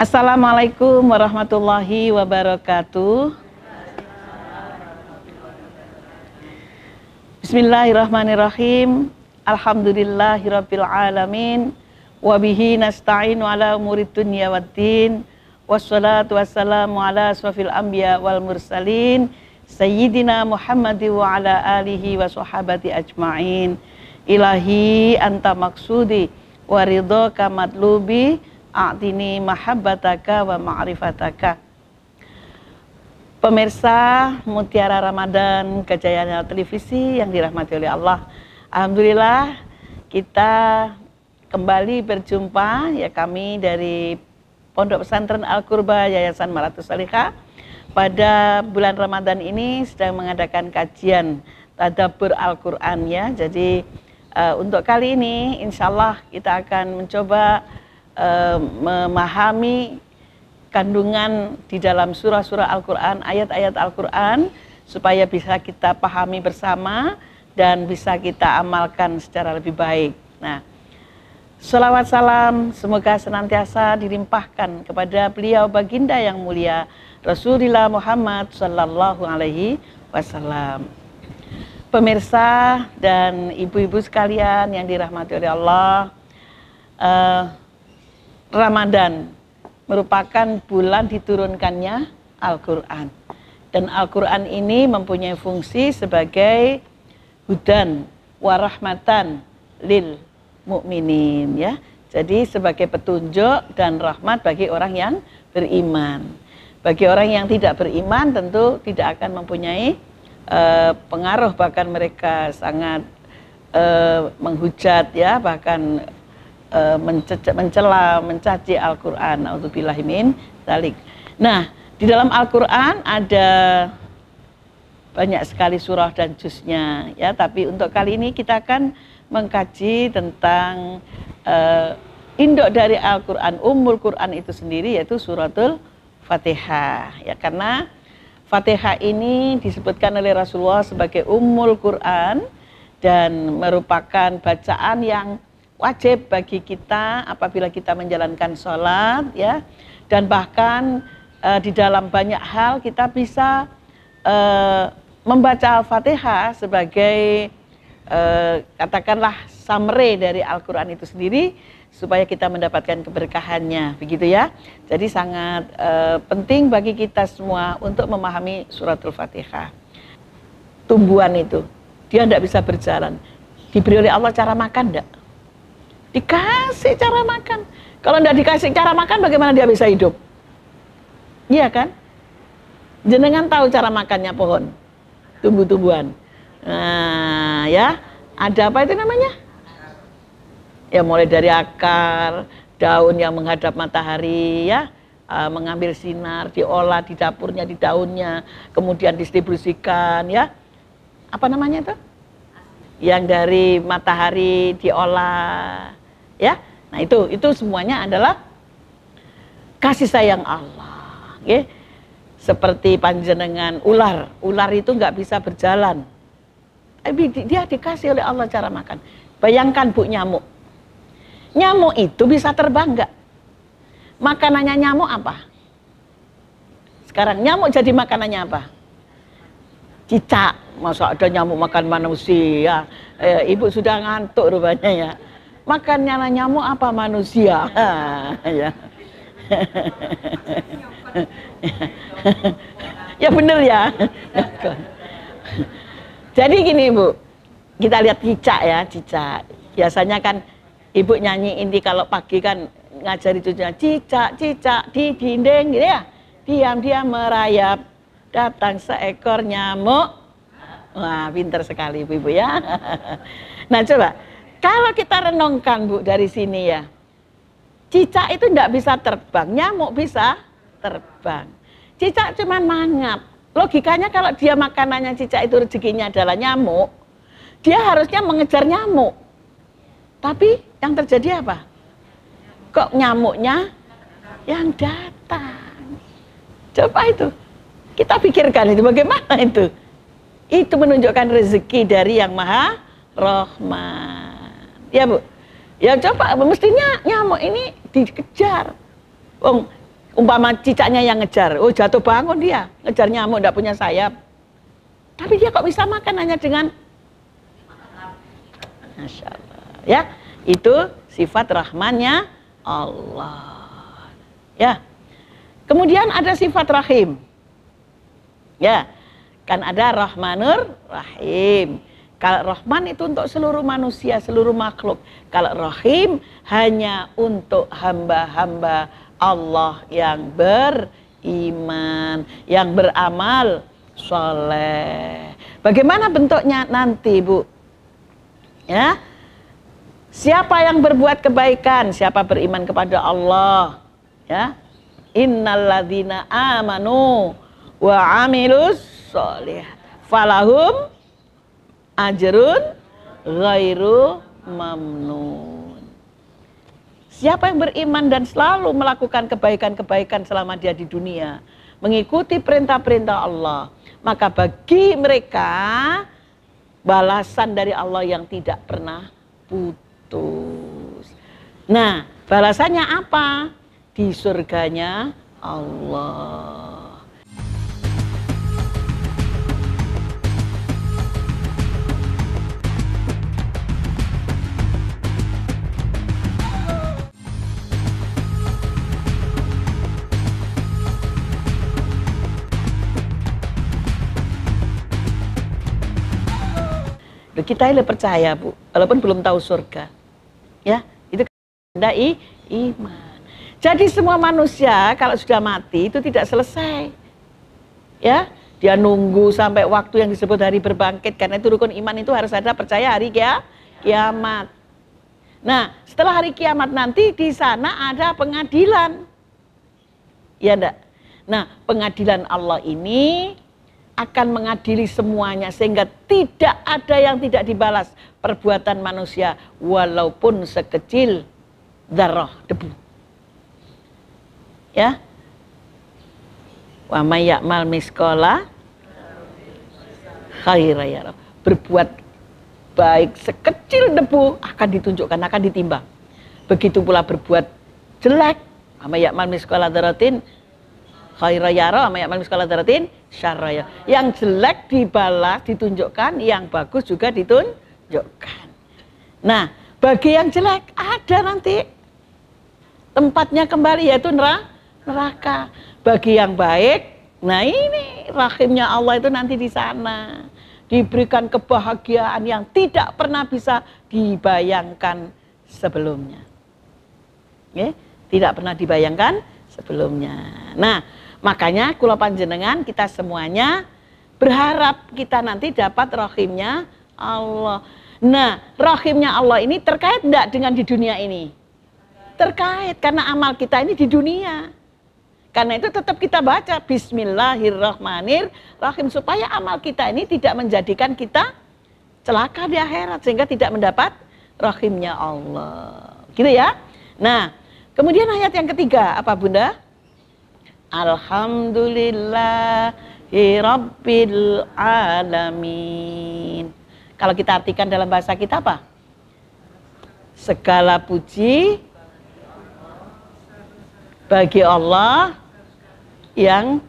Assalamualaikum warahmatullahi wabarakatuh. Bismillahirrahmanirrahim. Alhamdulillahirabbil alamin. Wabihi nasta'inu ala umurid dunya waddin. Wassalatu wassalamu ala asrafil anbiya wal mursalin. Sayyidina Muhammadi wa ala alihi wa sahabati ajma'in. Ilahi anta maksudi wa ridhaka matlubi. A'tini mahabbataka wa ma'rifataka. Pemirsa Mutiara Ramadan Kejayaan Televisi yang dirahmati oleh Allah, alhamdulillah kita kembali berjumpa, ya, kami dari Pondok Pesantren Al-Qurba Yayasan Maratus Salihah pada bulan Ramadan ini sedang mengadakan kajian tadabbur Al-Qur'an, ya. Jadi untuk kali ini insya Allah kita akan mencoba memahami kandungan di dalam surah-surah Al-Quran, ayat-ayat Al-Quran, supaya bisa kita pahami bersama dan bisa kita amalkan secara lebih baik. Nah, sholawat salam semoga senantiasa dilimpahkan kepada beliau baginda yang mulia Rasulullah Muhammad Sallallahu Alaihi Wasallam. Pemirsa dan ibu-ibu sekalian yang dirahmati oleh Allah, Ramadan merupakan bulan diturunkannya Al-Quran. Dan Al-Quran ini mempunyai fungsi sebagai hudan warahmatan lil mu'minin, ya. Jadi sebagai petunjuk dan rahmat bagi orang yang beriman. Bagi orang yang tidak beriman tentu tidak akan mempunyai pengaruh, bahkan mereka sangat menghujat, ya, bahkan mencela, mencaci Al-Quran. A'udzubillahi min dzalik. Nah, di dalam Al-Quran ada banyak sekali surah dan juznya, ya. Tapi untuk kali ini kita akan mengkaji tentang induk dari Al-Quran, Ummul Quran itu sendiri, yaitu suratul Fatihah, ya. Karena Fatihah ini disebutkan oleh Rasulullah sebagai Ummul Quran dan merupakan bacaan yang wajib bagi kita apabila kita menjalankan sholat, ya. Dan bahkan di dalam banyak hal kita bisa membaca Al-Fatihah sebagai katakanlah summary dari Al-Quran itu sendiri, supaya kita mendapatkan keberkahannya, begitu, ya. Jadi sangat penting bagi kita semua untuk memahami suratul Fatihah. Tumbuhan itu dia tidak bisa berjalan, diberi oleh Allah cara makan enggak? Dikasih cara makan. Kalau tidak dikasih cara makan, bagaimana dia bisa hidup? Iya kan? Jenengan tahu cara makannya pohon, tumbuh-tumbuhan. Nah, ya, ada apa itu namanya? Ya, mulai dari akar, daun yang menghadap matahari, ya, mengambil sinar, diolah di dapurnya, di daunnya, kemudian didistribusikan, ya. Apa namanya itu? Yang dari matahari diolah, ya. Nah, itu semuanya adalah kasih sayang Allah, ya. Seperti panjenengan ular itu nggak bisa berjalan, tapi dia dikasih oleh Allah cara makan. Bayangkan, Bu, nyamuk itu bisa terbang nggak? Makanannya nyamuk apa? Sekarang nyamuk jadi makanannya apa? Cicak. Masa ada nyamuk makan manusia? Ibu sudah ngantuk rupanya, ya. Makannya nyamuk apa manusia? Ya. Ya bener, ya. Jadi gini, Bu, kita lihat cicak, ya, cicak. Biasanya kan ibu nyanyi ini kalau pagi kan ngajari cucunya, cicak di dinding, gitu, ya. Diam-diam merayap, datang seekor nyamuk. Wah, pinter sekali ibu, ya. Nah, coba kalau kita renungkan, Bu, dari sini, ya. Cicak itu tidak bisa terbang, nyamuk bisa terbang. Cicak cuman mangap. Logikanya kalau dia makanannya cicak itu rezekinya adalah nyamuk, dia harusnya mengejar nyamuk. Tapi yang terjadi apa? Kok nyamuknya yang datang? Coba itu kita pikirkan, itu bagaimana itu? Itu menunjukkan rezeki dari Yang Maha Rahman. Ya, Bu. Ya coba, mestinya nyamuk ini dikejar. Umpama cicaknya yang ngejar, oh jatuh bangun dia, ngejar nyamuk tidak punya sayap. Tapi dia kok bisa makan hanya dengan Masya Allah. Ya, itu sifat rahmannya Allah. Ya. Kemudian ada sifat rahim. Ya. Kan ada Rahmanur Rahim. Kalau Rahman itu untuk seluruh manusia, seluruh makhluk. Kalau Rahim hanya untuk hamba-hamba Allah yang beriman, yang beramal soleh. Bagaimana bentuknya nanti, Bu? Ya, siapa yang berbuat kebaikan, siapa beriman kepada Allah, ya, innalladzina amanu wa amilus sholih falahum ajrun ghairu mamnun. Siapa yang beriman dan selalu melakukan kebaikan-kebaikan selama dia di dunia, mengikuti perintah-perintah Allah, maka bagi mereka balasan dari Allah yang tidak pernah putus. Nah, balasannya apa? Di surganya Allah. Kita ini percaya, Bu, walaupun belum tahu surga. Ya, itu tanda iman. Jadi semua manusia kalau sudah mati itu tidak selesai. Ya, dia nunggu sampai waktu yang disebut hari berbangkit, karena itu rukun iman itu harus ada percaya hari kiamat. Nah, setelah hari kiamat nanti di sana ada pengadilan. Ya enggak? Nah, pengadilan Allah ini akan mengadili semuanya sehingga tidak ada yang tidak dibalas perbuatan manusia walaupun sekecil dzarrah debu. Ya. Wa may ya'mal misqala khairan yarah. Berbuat baik sekecil debu akan ditunjukkan, akan ditimbang. Begitu pula berbuat jelek, wa may ya'mal misqala dzarratin khairan yarah, wa may ya'mal misqala dzarratin syarra yarah. Yang jelek dibalas, ditunjukkan, yang bagus juga ditunjukkan. Nah, bagi yang jelek ada nanti tempatnya kembali, yaitu neraka. Bagi yang baik, nah ini rahimnya Allah itu nanti di sana diberikan kebahagiaan yang tidak pernah bisa dibayangkan sebelumnya. Oke? Tidak pernah dibayangkan sebelumnya. Nah, makanya kula panjenengan kita semuanya berharap kita nanti dapat rahimnya Allah. Nah, rahimnya Allah ini terkait enggak dengan di dunia ini? Terkait, karena amal kita ini di dunia. Karena itu tetap kita baca Bismillahirrahmanirrahim supaya amal kita ini tidak menjadikan kita celaka di akhirat sehingga tidak mendapat rahimnya Allah. Gitu ya. Nah, kemudian ayat yang ketiga apa, Bunda? Alhamdulillahirabbil alamin. Kalau kita artikan dalam bahasa kita apa? Segala puji bagi Allah yang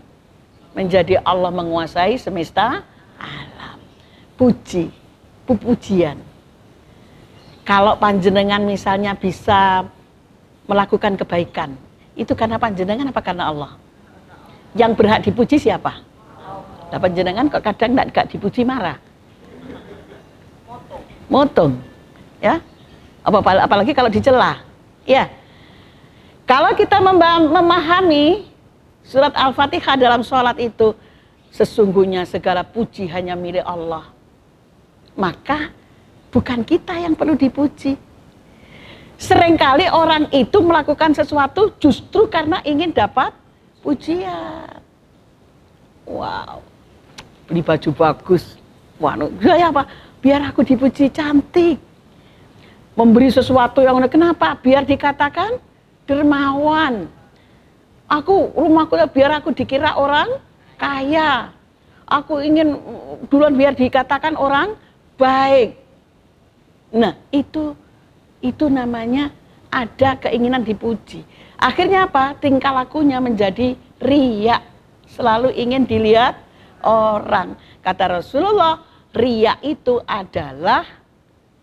menjadi Allah menguasai semesta alam. Puji, pujian. Kalau panjenengan misalnya bisa melakukan kebaikan, itu karena panjenengan apa karena Allah? Yang berhak dipuji siapa? Nah, panjenengan kok kadang enggak dipuji marah. Motong. Ya. Apalagi kalau dicela. Ya. Kalau kita memahami surat Al-Fatihah dalam sholat itu, sesungguhnya segala puji hanya milik Allah. Maka bukan kita yang perlu dipuji. Seringkali orang itu melakukan sesuatu justru karena ingin dapat pujian. Wow, beli baju bagus. Wah, ya apa? Biar aku dipuji cantik. Memberi sesuatu yang kenapa? Biar dikatakan dermawan. Rumahku biar aku dikira orang kaya. Aku ingin duluan biar dikatakan orang baik. Nah, itu namanya ada keinginan dipuji. Akhirnya apa? Tingkah lakunya menjadi riya. Selalu ingin dilihat orang. Kata Rasulullah, riya itu adalah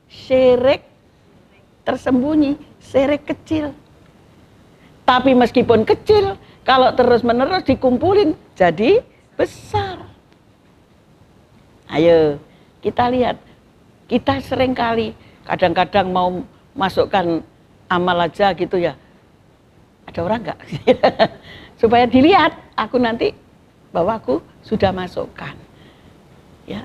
syirik tersembunyi, syirik kecil. Tapi meskipun kecil, kalau terus-menerus dikumpulin jadi besar. Ayo, kita lihat. Kita seringkali kadang-kadang mau masukkan amal aja gitu ya. Ada orang enggak? Supaya dilihat aku nanti bahwa aku sudah masukkan. Ya.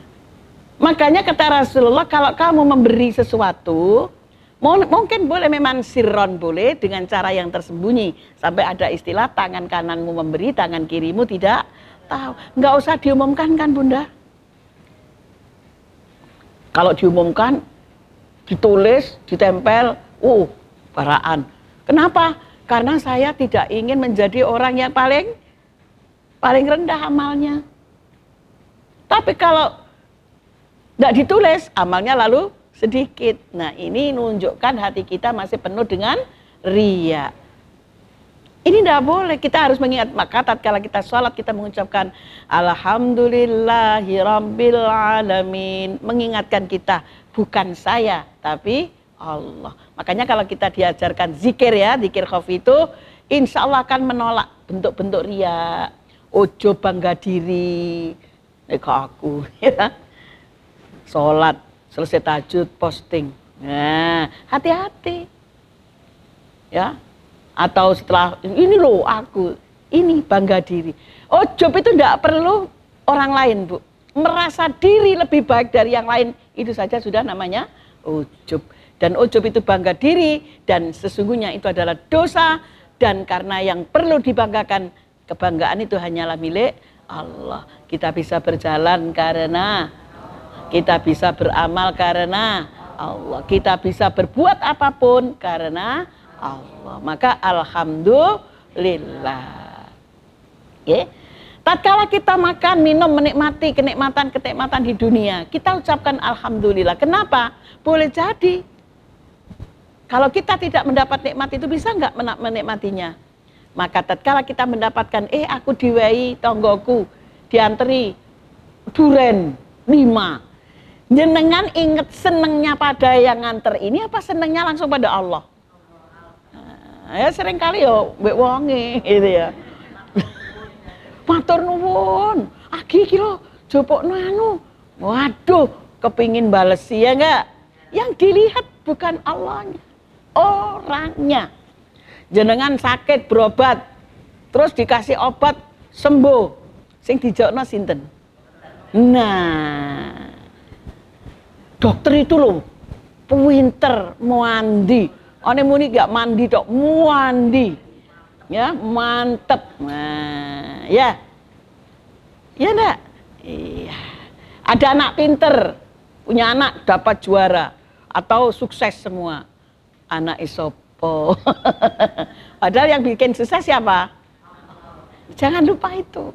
Makanya kata Rasulullah, kalau kamu memberi sesuatu, mungkin boleh memang sirron, boleh dengan cara yang tersembunyi. Sampai ada istilah tangan kananmu memberi, tangan kirimu tidak tahu. Enggak usah diumumkan kan Bunda? Kalau diumumkan, ditulis, ditempel, baraan. Kenapa? Karena saya tidak ingin menjadi orang yang paling rendah amalnya. Tapi kalau tidak ditulis, amalnya lalu sedikit. Nah, ini menunjukkan hati kita masih penuh dengan riya. Ini tidak boleh, kita harus mengingat. Maka tatkala kita sholat, kita mengucapkan Alhamdulillahirabbil alamin. Mengingatkan kita, bukan saya, tapi Allah. Makanya kalau kita diajarkan zikir ya, zikir khafi itu, insya Allah akan menolak bentuk-bentuk riya. Ojo bangga diri, aku ya. Sholat, selesai tahajud, posting. Nah, hati-hati. Ya. Atau setelah, ini loh aku, ini bangga diri. Ujub itu tidak perlu orang lain, Bu. Merasa diri lebih baik dari yang lain, itu saja sudah namanya ujub. Dan ujub itu bangga diri, dan sesungguhnya itu adalah dosa. Dan karena yang perlu dibanggakan, kebanggaan itu hanyalah milik Allah. Kita bisa berjalan karena, kita bisa beramal karena Allah. Kita bisa berbuat apapun karena Allah. Maka alhamdulillah. Okay. Tatkala kita makan, minum, menikmati kenikmatan di dunia, kita ucapkan alhamdulillah. Kenapa? Boleh jadi kalau kita tidak mendapat nikmat itu, bisa nggak menikmatinya? Maka tatkala kita mendapatkan, aku diwehi tonggoku dianteri duren 5. Jenengan inget senengnya pada yang nganter ini apa senengnya langsung pada Allah? Ya sering kali yo mbek wonge gitu ya. Matur nuwun, agi iki lho jopokno anu. Waduh, kepingin bales ya enggak? Yang dilihat bukan Allahnya, orangnya. Jenengan sakit berobat, terus dikasih obat sembuh. Sing dijokno sinten? Nah, dokter itu loh pinter mandi. Ane muni gak mandi tok, mandi. Ya, mantep. Nah, ya. Iya enggak? Iya. Ada anak pinter, punya anak dapat juara atau sukses semua. Anak isopo. Padahal yang bikin sukses siapa? Jangan lupa itu.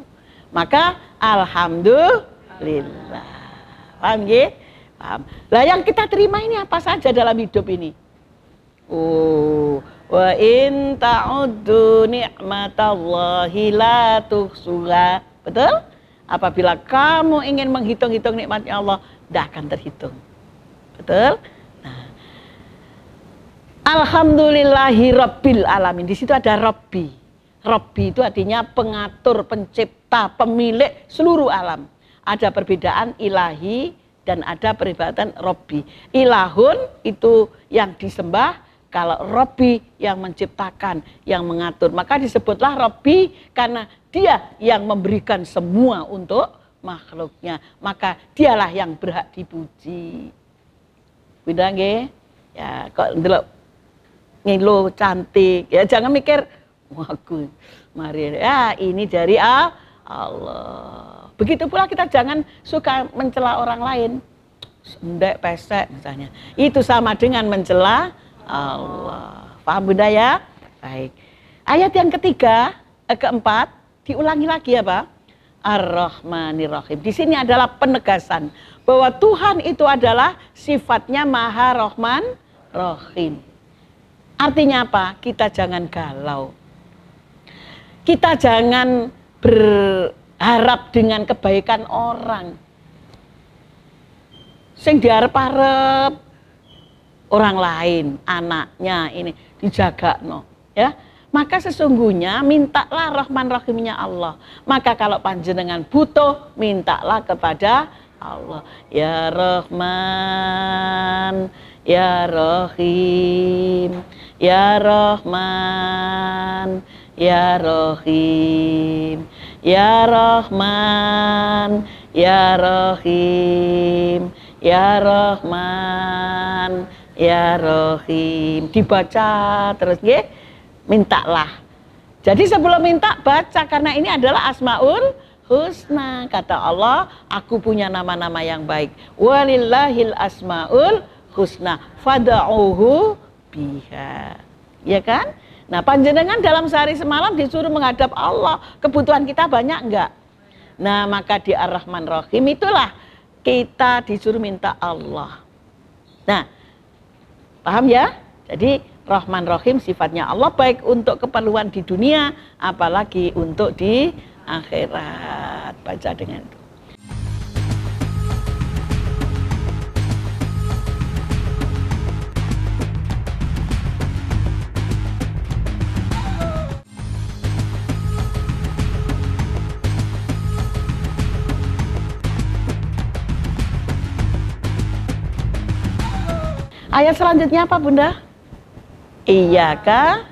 Maka alhamdulillah. Paham ya? Paham. Lah yang kita terima ini apa saja dalam hidup ini? Wa in ta'uddu ni'matallahi la tuhsuha. Betul? Apabila kamu ingin menghitung-hitung nikmatnya Allah, tidak akan terhitung. Betul? Nah. Alhamdulillahi rabbil alamin. Di situ ada Rabbi. Rabbi itu artinya pengatur, pencipta, pemilik seluruh alam. Ada perbedaan ilahi dan ada perbedaan Rabbi. Ilahun itu yang disembah. Kalau Rabbi yang menciptakan, yang mengatur, maka disebutlah Rabbi karena dia yang memberikan semua untuk makhluknya. Maka dialah yang berhak dipuji. Beda nggih? Ya, kok ndelok ngilo cantik. Ya jangan mikir, wah aku mari ya ini dari Allah. Begitu pula kita jangan suka mencela orang lain. Ndek pesek misalnya. Itu sama dengan mencela Allah. Paham Bunda ya? Baik. Ayat yang ketiga, keempat, diulangi lagi ya Pak. Ar-Rahmanir-Rahim. Di sini adalah penegasan bahwa Tuhan itu adalah sifatnya Maha Rahman Rahim. Artinya apa? Kita jangan galau. Kita jangan berharap dengan kebaikan orang. Sing diarep-arep orang lain, anaknya ini dijagakno, ya. Maka sesungguhnya mintalah Rahman Rahimnya Allah. Maka kalau panjenengan butuh, mintalah kepada Allah. Ya Rahman, ya Rahim, ya Rahman, ya Rahim, ya Rahman, ya Rahim, ya Rahman, ya Rahim. Dibaca terus, nggih. Mintalah. Jadi sebelum minta, baca, karena ini adalah Asmaul Husna. Kata Allah, aku punya nama-nama yang baik. Walillahil asmaul husna fad'uhu biha. Ya kan? Nah, panjenengan dalam sehari semalam disuruh menghadap Allah. Kebutuhan kita banyak enggak? Nah, maka di Ar-Rahman Rahim itulah kita disuruh minta Allah. Nah, paham ya? Jadi Rahman Rahim sifatnya Allah, baik untuk keperluan di dunia apalagi untuk di akhirat. Baca dengan itu. Ayat selanjutnya apa, Bunda? Iyyaka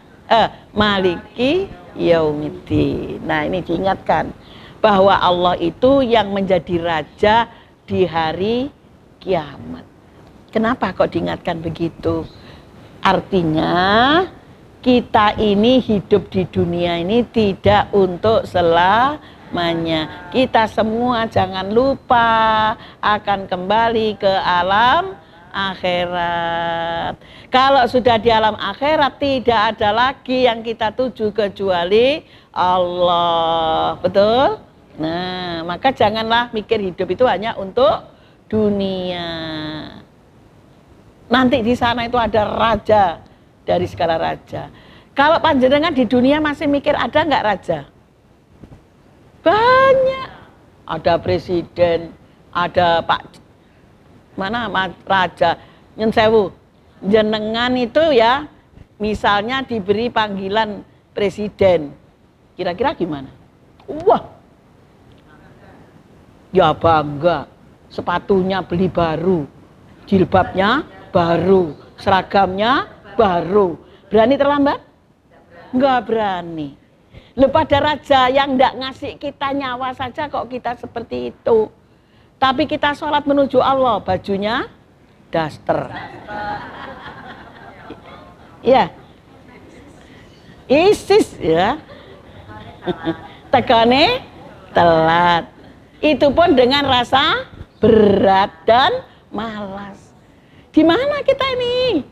maliki yaumiddin. Nah, ini diingatkan bahwa Allah itu yang menjadi raja di hari kiamat. Kenapa kok diingatkan begitu? Artinya kita ini hidup di dunia ini tidak untuk selamanya. Kita semua jangan lupa akan kembali ke alam akhirat. Kalau sudah di alam akhirat tidak ada lagi yang kita tuju kecuali Allah. Betul? Nah, maka janganlah mikir hidup itu hanya untuk dunia. Nanti di sana itu ada raja dari segala raja. Kalau panjenengan di dunia masih mikir ada nggak raja? Banyak. Ada presiden, ada Pak mana raja, nyen sewu, jenengan itu ya, misalnya diberi panggilan presiden, kira-kira gimana? Wah, ya bangga, sepatunya beli baru, jilbabnya baru, seragamnya baru. Berani terlambat? Enggak berani. Loh, pada raja yang enggak ngasih kita nyawa saja kok kita seperti itu. Tapi kita sholat menuju Allah, bajunya daster. Ya, ISIS ya. Tegane telat. Itu pun dengan rasa berat dan malas. Di mana kita ini?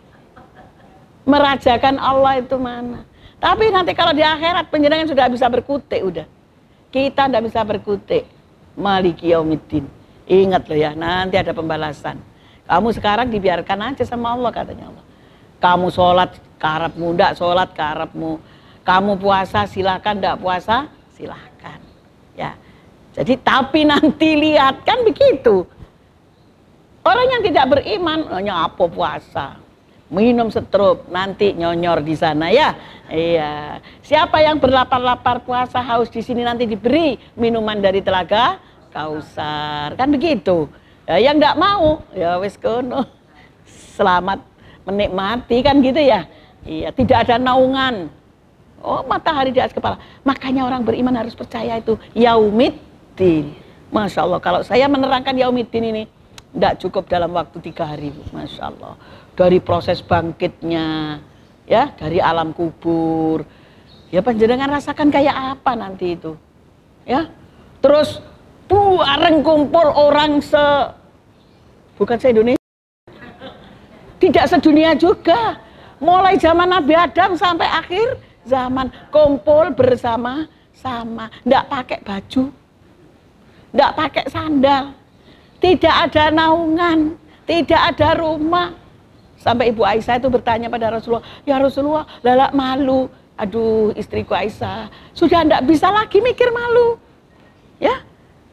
Merajakan Allah itu mana? Tapi nanti kalau di akhirat penjenengan sudah bisa berkutik udah. Kita tidak bisa berkutik. Maliki yaumiddin. Ingat loh ya, nanti ada pembalasan. Kamu sekarang dibiarkan aja sama Allah, katanya Allah. Kamu sholat karepmu, ndak sholat karepmu. Kamu puasa silakan, ndak puasa silakan. Ya. Jadi tapi nanti lihat kan begitu. Orang yang tidak beriman hanya apa puasa, minum setrup, nanti nyonyor di sana ya. Iya. Siapa yang berlapar-lapar puasa haus di sini nanti diberi minuman dari telaga Kausar, kan begitu. Ya, yang nggak mau, ya wis kono. Selamat menikmati kan gitu ya. Iya, tidak ada naungan. Oh, matahari di atas kepala. Makanya orang beriman harus percaya itu yaumiddin. Masya Allah, kalau saya menerangkan yaumiddin ini tidak cukup dalam waktu 3 hari, Masya Allah. Dari proses bangkitnya, ya, dari alam kubur. Ya, panjenengan rasakan kayak apa nanti itu, ya. Terus bareng kumpul orang bukan se-Indonesia, tidak sedunia juga, mulai zaman Nabi Adam sampai akhir zaman kumpul bersama-sama, tidak pakai baju, tidak pakai sandal, tidak ada naungan, tidak ada rumah. Sampai Ibu Aisyah itu bertanya pada Rasulullah, ya Rasulullah, lalak malu, aduh istriku Aisyah sudah tidak bisa lagi mikir malu, ya,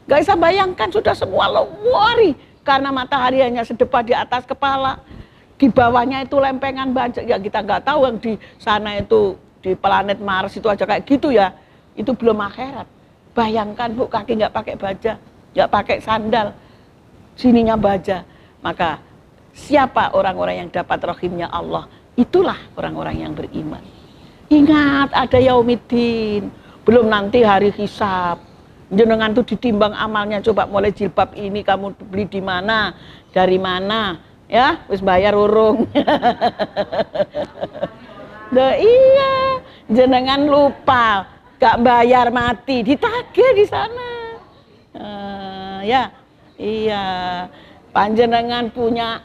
nggak bisa bayangkan sudah semua worry karena matahari hanya sedepa di atas kepala, di bawahnya itu lempengan banjir, ya kita nggak tahu yang di sana itu di planet Mars itu aja kayak gitu ya, itu belum akhirat. Bayangkan Bu, kaki nggak pakai baja, nggak pakai sandal, sininya baja, maka siapa orang-orang yang dapat rahimnya Allah? Itulah orang-orang yang beriman. Ingat ada yaumiddin, belum nanti hari hisab. Jenengan tuh ditimbang amalnya, coba mulai jilbab ini kamu beli di mana, dari mana, ya, wis bayar urung. Duh, iya, jenengan lupa, gak bayar mati, ditagih di sana. Ya, iya, panjenengan punya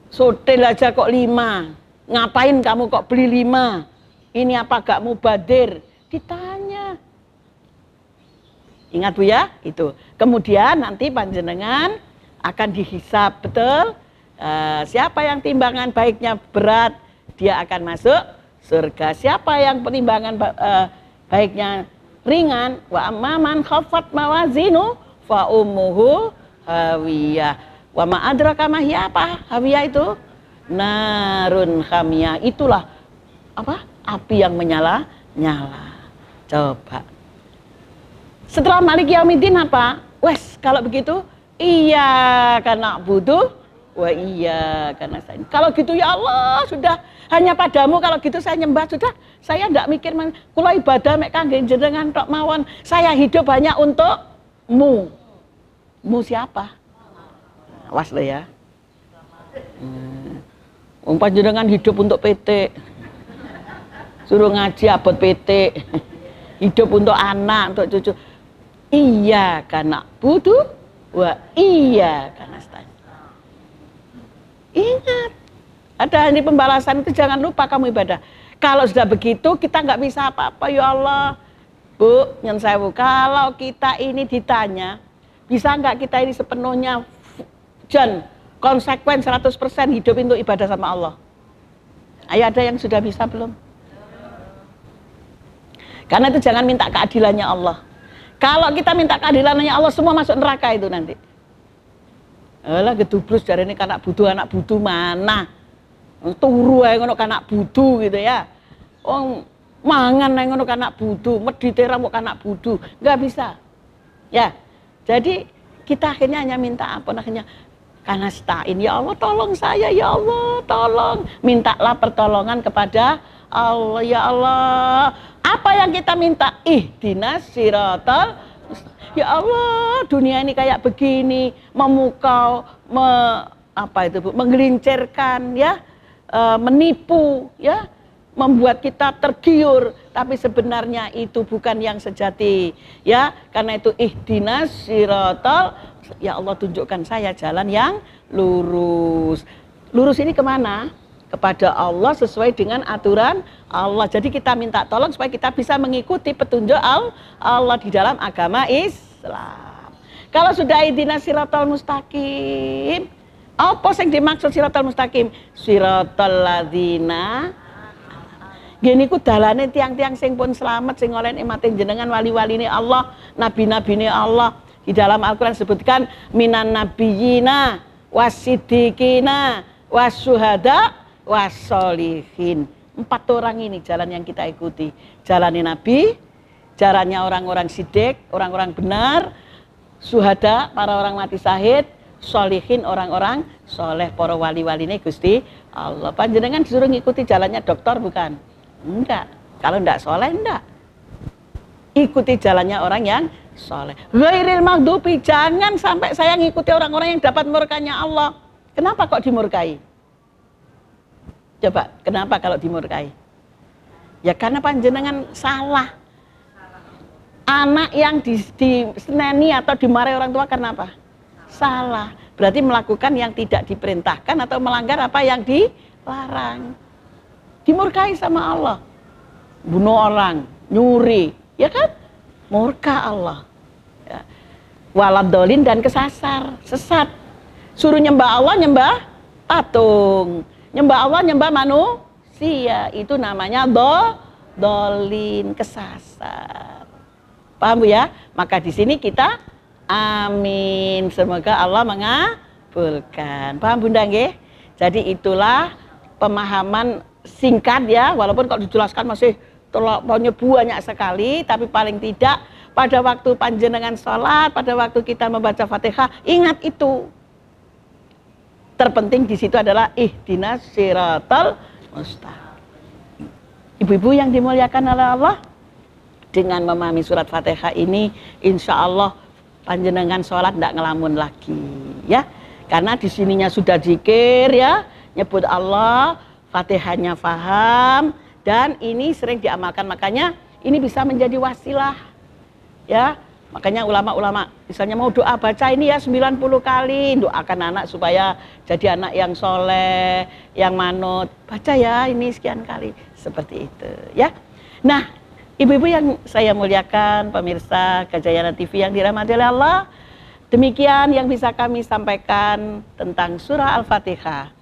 sotel aja kok 5, ngapain kamu kok beli 5? Ini apa gak mubadir? Ditanya. Ingat Bu ya, itu. Kemudian nanti panjenengan akan dihisab, betul? Siapa yang timbangan baiknya berat, dia akan masuk surga. Siapa yang penimbangan baiknya ringan, wa amman khaffat mawazinu fa ummuhu hawiyah. Wa ma adraka ma hiya, apa hawiyah itu? Narun khamiyah. Itulah apa? Api yang menyala-nyala. Coba. Setelah Malik Yaumiddin apa? Wes, kalau begitu iya karena butuh, wah iya karena saya. Kalau gitu ya Allah, sudah hanya padamu, kalau gitu saya nyembah, sudah saya tidak mikir kula ibadah mek kangge jenengan tok mawon. Saya hidup hanya untukmu. Mu siapa? Awas lo ya. Panjenengan hidup untuk PT. Suruh ngaji abot PT. Hidup untuk anak, untuk cucu. Iya karena butuh, wah iya karena stan. Ingat, ada ini pembalasan itu, jangan lupa kamu ibadah. Kalau sudah begitu kita nggak bisa apa-apa, ya Allah. Bu, nyen sewu, kalau kita ini ditanya, bisa nggak kita ini sepenuhnya konsekuen 100% hidup untuk ibadah sama Allah? Ayo, ada yang sudah bisa belum? Karena itu jangan minta keadilannya Allah. Kalau kita minta keadilannya Allah, semua masuk neraka itu nanti. Alah gedubrus dari ini anak butuh mana? Turu ae ngono anak butuh gitu ya. Mangan ae ngono anak butuh, meditera mau anak butuh, nggak bisa. Ya. Jadi kita akhirnya hanya minta apa akhirnya, karena stain, ya Allah tolong saya, ya Allah tolong. Mintalah pertolongan kepada Allah, ya Allah. Apa yang kita minta? Ihdinas siratal, ya Allah, dunia ini kayak begini, memukau, menggelincirkan, ya, menipu, ya, membuat kita tergiur, tapi sebenarnya itu bukan yang sejati, ya. Karena itu ihdinas siratal, ya Allah tunjukkan saya jalan yang lurus. Lurus ini kemana? Kepada Allah sesuai dengan aturan Allah. Jadi kita minta tolong supaya kita bisa mengikuti petunjuk Allah di dalam agama Islam. Kalau sudah ihdinas siratal mustaqim, apa yang dimaksud siratal mustaqim? Siratal ladzina, gini ku dalane tiang-tiang sing pun selamat, sing oleh nikmatin jenengan, wali-waline Allah, nabi-nabine Allah. Di dalam Al-Quran disebutkan minan nabiyina wasiddiqina wasyuhada wassolihin. 4 orang ini jalan yang kita ikuti. Jalannya Nabi, jalannya orang-orang siddiq, orang-orang benar, syuhada, para orang mati syahid, solihin, orang-orang soleh, para wali-wali ini Gusti Allah. Panjenengan disuruh ngikuti jalannya dokter bukan? Enggak. Kalau enggak soleh enggak. Ikuti jalannya orang yang soleh. Ghairil maghdubi, jangan sampai saya ngikuti orang-orang yang dapat murkanya Allah. Kenapa kok dimurkai? Coba, kenapa kalau dimurkai? Ya karena panjenengan salah. Anak yang diseneni atau dimarahi orang tua karena apa? Salah. Berarti melakukan yang tidak diperintahkan atau melanggar apa yang dilarang. Dimurkai sama Allah. Bunuh orang, nyuri, ya kan? Murka Allah. Ya. Waladolin dan kesasar, sesat. Suruh nyembah Allah, nyembah patung. Nyembah Allah, nyembah manusia, itu namanya dolin, kesasar. Paham Bu ya? Maka di sini kita amin. Semoga Allah mengabulkan. Paham Bunda nggih? Jadi itulah pemahaman singkat ya, walaupun kalau dijelaskan masih terlalu banyak sekali, tapi paling tidak pada waktu panjenengan sholat, pada waktu kita membaca Fatihah, ingat itu. Terpenting di situ adalah ihdinas siratal mustaqim. Ibu-ibu yang dimuliakan oleh Allah, dengan memahami surat Fatihah ini, insya Allah panjenengan sholat tidak ngelamun lagi, ya. Karena di sininya sudah zikir ya, nyebut Allah, Fatihahnya faham, dan ini sering diamalkan. Makanya ini bisa menjadi wasilah, ya. Makanya ulama-ulama misalnya mau doa baca ini ya 90 kali, doakan anak supaya jadi anak yang soleh, yang manut. Baca ya ini sekian kali, seperti itu ya. Nah, ibu-ibu yang saya muliakan, pemirsa Gajayana TV yang dirahmati oleh Allah, demikian yang bisa kami sampaikan tentang surah Al-Fatihah.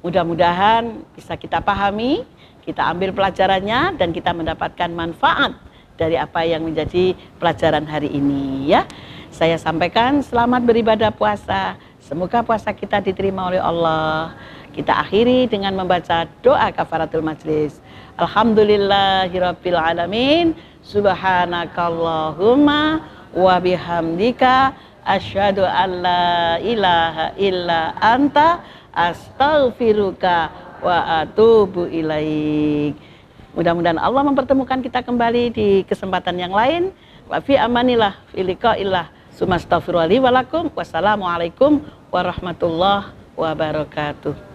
Mudah-mudahan bisa kita pahami, kita ambil pelajarannya, dan kita mendapatkan manfaat dari apa yang menjadi pelajaran hari ini ya. Saya sampaikan selamat beribadah puasa. Semoga puasa kita diterima oleh Allah. Kita akhiri dengan membaca doa kafaratul majlis. Alhamdulillahirabbil alamin. Subhanakallahumma wa bihamdika asyhadu an la ilaha illa anta astaghfiruka wa atubu ilaik. Mudah-mudahan Allah mempertemukan kita kembali di kesempatan yang lain. Wa fi amanillah, fi liqa'illah. Sumastaghfirullahi walakum. Wassalamualaikum warahmatullahi wabarakatuh.